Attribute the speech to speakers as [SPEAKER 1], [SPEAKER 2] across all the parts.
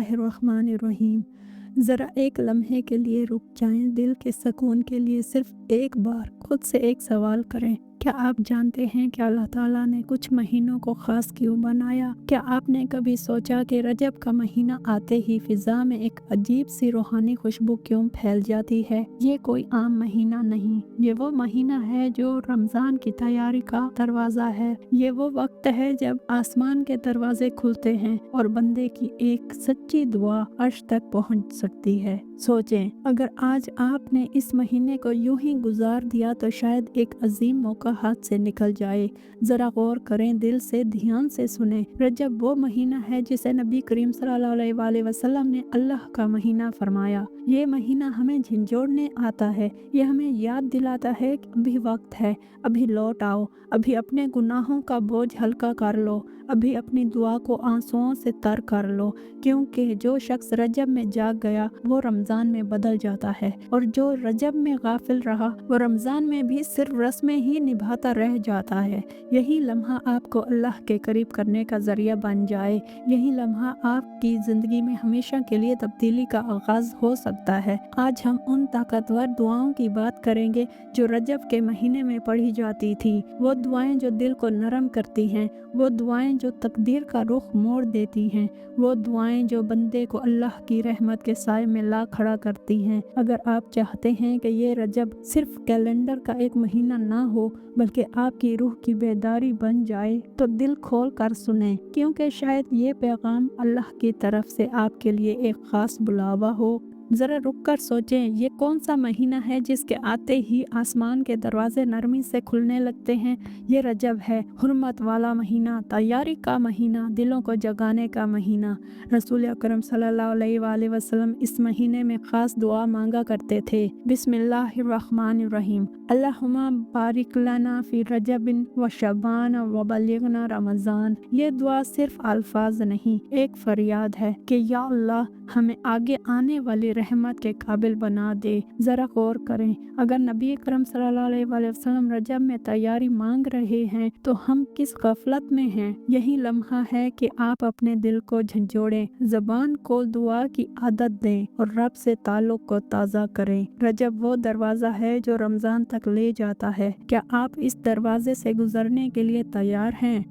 [SPEAKER 1] बिस्मिल्लाहिर्रहमानिर्रहीम। ज़रा एक लम्हे के लिए रुक जाएं। दिल के सुकून के लिए सिर्फ एक बार खुद से एक सवाल करें, क्या आप जानते हैं कि अल्लाह ताला ने कुछ महीनों को ख़ास क्यों बनाया? क्या आपने कभी सोचा कि रजब का महीना आते ही फ़िज़ा में एक अजीब सी रूहानी खुशबू क्यों फैल जाती है? ये कोई आम महीना नहीं, ये वो महीना है जो रमज़ान की तैयारी का दरवाज़ा है। ये वो वक्त है जब आसमान के दरवाजे खुलते हैं और बंदे की एक सच्ची दुआ अर्श तक पहुंच सकती है। सोचें, अगर आज आपने इस महीने को यूं ही गुजार दिया तो शायद एक अजीम मौका हाथ से निकल जाए। ज़रा गौर करें, दिल से ध्यान से सुने। रजब वो महीना है जिसे नबी करीम सल्लल्लाहु अलैहि वसल्लम ने अल्लाह का महीना फरमाया। ये महीना हमें झंझोड़ने आता है, ये हमें याद दिलाता है कि अभी वक्त है, अभी लौट आओ, अभी अपने गुनाहों का बोझ हल्का कर लो, अभी अपनी दुआ को आंसुओं से तर कर लो, क्योंकि जो शख्स रजब में जाग गया वो रमज़ान में बदल जाता है, और जो रजब में गाफिल रहा वो रमज़ान में भी सिर्फ रस्में ही निभाता रह जाता है। यही लम्हा आपको अल्लाह के करीब करने का ज़रिया बन जाए, यही लम्हा आपकी ज़िंदगी में हमेशा के लिए तब्दीली का आगाज़ हो सकता है। आज हम उन ताकतवर दुआओं की बात करेंगे जो रजब के महीने में पढ़ी जाती थी। वो दुआएं जो दिल को नरम करती हैं, वो दुआएं जो तकदीर का रुख मोड़ देती हैं, वो दुआएं जो बंदे को अल्लाह की रहमत के साए में ला खड़ा करती हैं। अगर आप चाहते हैं कि ये रजब सिर्फ कैलेंडर का एक महीना ना हो बल्कि आपकी रूह की बेदारी बन जाए, तो दिल खोल कर सुने, क्योंकि शायद ये पैगाम अल्लाह की तरफ से आपके लिए एक ख़ास बुलावा हो। ज़रा रुक कर सोचें, ये कौन सा महीना है जिसके आते ही आसमान के दरवाजे नरमी से खुलने लगते हैं? ये रजब है, हुर्मत वाला महीना, तैयारी का महीना, दिलों को जगाने का महीना। रसूल अकरम सल्लल्लाहु अलैहि वसल्लम इस महीने में ख़ास दुआ मांगा करते थे, बिस्मिल्लाहिर्रहमानिर्रहीम, अल्लाहुम्मा बारिक लना फ़ी रजबिन व शबान व बल्लिगना रमज़ान। ये दुआ सिर्फ अल्फाज नहीं, एक फरियाद है कि या अल्लाह, हमें आगे आने वाली रहमत के काबिल बना दे। ज़रा गौर करें, अगर नबी अकरम सल्लल्लाहु अलैहि वसल्लम रजब में तैयारी मांग रहे हैं तो हम किस गफलत में हैं? यही लम्हा है कि आप अपने दिल को झंझोड़ें, ज़बान को दुआ की आदत दें और रब से ताल्लुक़ को ताज़ा करें। रजब वो दरवाज़ा है जो रमज़ान तक ले जाता है। क्या आप इस दरवाजे से गुजरने के लिए तैयार हैं?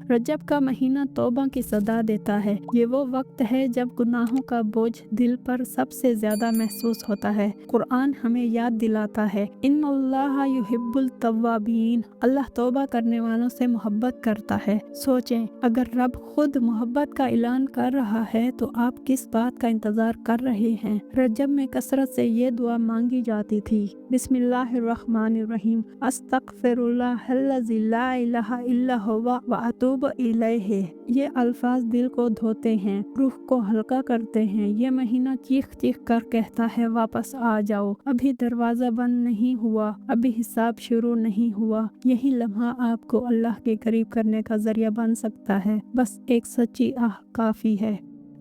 [SPEAKER 1] रजब का महीना तौबा की सदा देता है। ये वो वक्त है जब गुनाहों का बोझ दिल पर सबसे ज़्यादा महसूस होता है। कुरान हमें याद दिलाता है, इन्नल्लाह युहिब्बुल तव्वाबीन, अल्लाह तौबा करने वालों से मोहब्बत करता है। सोचें, अगर रब खुद मोहब्बत का ऐलान कर रहा है तो आप किस बात का इंतज़ार कर रहे हैं? रजब में कसरत से ये दुआ मांगी जाती थी, बिस्मिल्लाहिर्रहमानिर्रहीम, अस्तगफिरुल्लाहल्लज़ी ला इलाहा इल्ला हुवा व अतूबु इलैहि। ये अल्फाज दिल को धोते हैं, रूह को हल्का करते हैं। ये महीना चीख चीख कर कहता है, वापस आ जाओ, अभी दरवाज़ा बंद नहीं हुआ, अभी हिसाब शुरू नहीं हुआ। यही लम्हा आपको अल्लाह के करीब करने का ज़रिया बन सकता है। बस एक सच्ची आह काफ़ी है।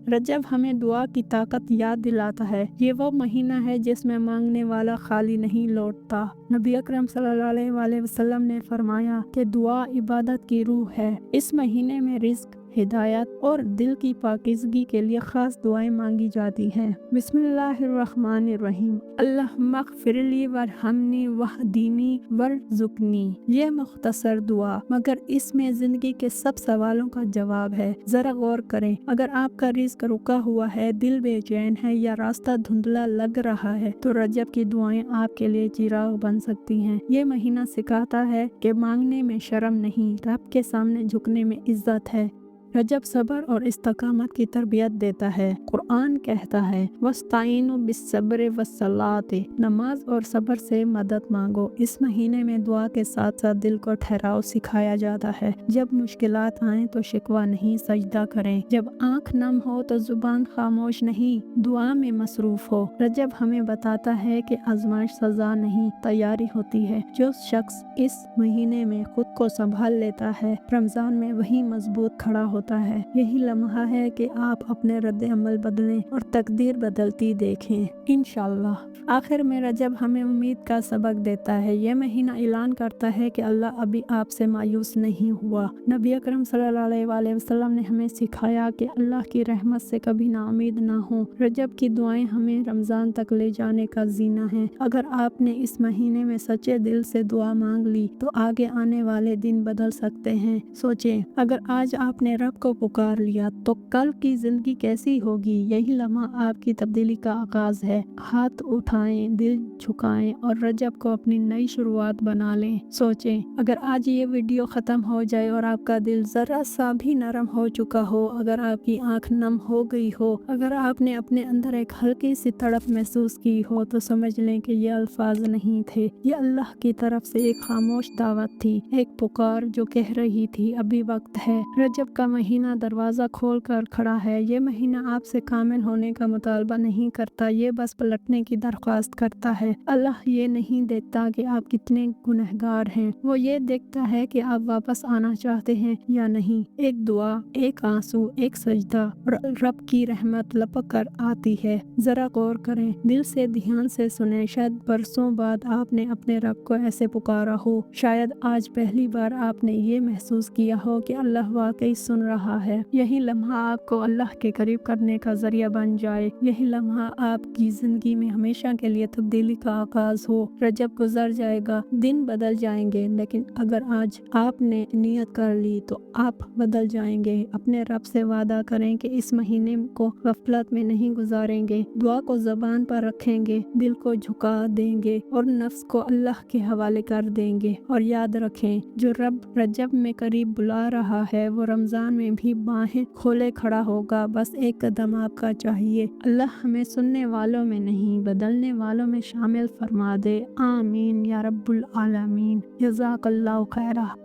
[SPEAKER 1] रजब हमें दुआ की ताकत याद दिलाता है। ये वो महीना है जिसमें मांगने वाला खाली नहीं लौटता। नबी अकरम सल्लल्लाहु अलैहि वसल्लम ने फरमाया कि दुआ इबादत की रूह है। इस महीने में रिज़्क, हिदायत और दिल की पाकीज़गी के लिए ख़ास दुआएं मांगी जाती हैं। बिस्मिल्लाहिर्रहमानिर्रहीम, अल्लाहुम्मा ग़फ़िरली वरहमनी वहदीनी वरज़ुक़नी। ये मुख्तसर दुआ, मगर इसमें ज़िंदगी के सब सवालों का जवाब है। ज़रा गौर करें, अगर आपका रिज़्क रुका हुआ है, दिल बेचैन है या रास्ता धुंधला लग रहा है, तो रजब की दुआएं आपके लिए चिराग बन सकती हैं। ये महीना सिखाता है कि मांगने में शर्म नहीं, रब के सामने झुकने में इज्जत है। रजब सब्र और इस्तकामत की तरबियत देता है। कुरान कहता है, वस्ताइनु बिस्सब्रि वस्सलाति, नमाज और सब्र से मदद मांगो। इस महीने में दुआ के साथ साथ दिल को ठहराव सिखाया जाता है। जब मुश्किलात आएं तो शिकवा नहीं, सजदा करें। जब आँख नम हो तो जुबान खामोश नहीं, दुआ में मसरूफ हो। रजब हमें बताता है कि आजमाइश सजा नहीं, तैयारी होती है। जो शख्स इस महीने में खुद को संभाल लेता है, रमज़ान में वही मजबूत खड़ा होता ہوتا ہے۔ یہی لمحہ ہے کہ آپ اپنے رد عمل بدلیں اور تقدیر بدلتی دیکھیں انشاءاللہ۔ آخر میں رجب ہمیں امید کا سبق دیتا ہے۔ یہ مہینہ اعلان کرتا ہے کہ اللہ ابھی آپ سے مایوس نہیں ہوا۔ نبی اکرم صلی اللہ علیہ وآلہ وسلم نے ہمیں سکھایا کہ اللہ کی رحمت سے کبھی نا امید نہ ہوں۔ رجب کی دعائیں ہمیں رمضان تک لے جانے کا زینہ ہیں۔ اگر آپ نے اس مہینے میں سچے دل سے دعا مانگ لی تو آگے آنے والے دن بدل سکتے ہیں۔ سوچیں، اگر آج آپ نے رب کو پکار لیا تو کل کی زندگی کیسی ہوگی؟ یہی لمحہ آپ کی تبدیلی کا آغاز ہے۔ ہاتھ اٹھائیں، دل جھکائیں اور رجب کو اپنی نئی شروعات بنا لیں۔ سوچیں، اگر آج یہ ویڈیو ختم ہو جائے اور آپ کا دل ذرا سا بھی نرم ہو چکا ہو، اگر آپ کی آنکھ نم ہو گئی ہو، اگر آپ نے اپنے اندر ایک ہلکی سی تڑپ محسوس کی ہو، تو سمجھ لیں کہ یہ الفاظ نہیں تھے، یہ اللہ کی طرف سے ایک خاموش دعوت تھی، ایک پکار جو کہہ رہی تھی ابھی وقت ہے۔ رجب کا مہینہ دروازہ کھول کر کھڑا ہے۔ یہ مہینہ آپ سے کامل ہونے کا مطالبہ نہیں کرتا، یہ بس پلٹنے کی درخواست کرتا ہے۔ اللہ یہ نہیں دیکھتا کہ آپ کتنے گنہگار ہیں، وہ یہ دیکھتا ہے کہ آپ واپس آنا چاہتے ہیں یا نہیں۔ ایک دعا، ایک آنسو، ایک سجدہ اور رب کی رحمت لپک کر آتی ہے۔ ذرا غور کریں، دل سے دھیان سے سنیں، شاید برسوں بعد آپ نے اپنے رب کو ایسے پکارا ہو، شاید آج پہلی بار آپ نے یہ محسوس کیا ہو کہ اللہ واقعی سن رہا ہے۔ یہی لمحہ آپ کو اللہ کے قریب کرنے کا ذریعہ بن جائے، یہی لمحہ آپ کی زندگی میں ہمیشہ کے لیے تبدیلی کا آغاز ہو۔ رجب گزر جائے گا، دن بدل جائیں گے، لیکن اگر آج آپ نے نیت کر لی تو آپ بدل جائیں گے۔ اپنے رب سے وعدہ کریں کہ اس مہینے کو غفلت میں نہیں گزاریں گے، دعا کو زبان پر رکھیں گے، دل کو جھکا دیں گے اور نفس کو اللہ کے حوالے کر دیں گے۔ اور یاد رکھیں، جو رب رجب میں قریب بلا رہا ہے وہ رمضان میں بھی باہیں کھولے کھڑا ہوگا، بس ایک قدم آپ کا چاہیے۔ اللہ ہمیں سننے والوں میں نہیں، بدلنے والوں میں شامل فرما دے۔ آمین یا رب العالمین۔ جزاک اللہ خیرہ۔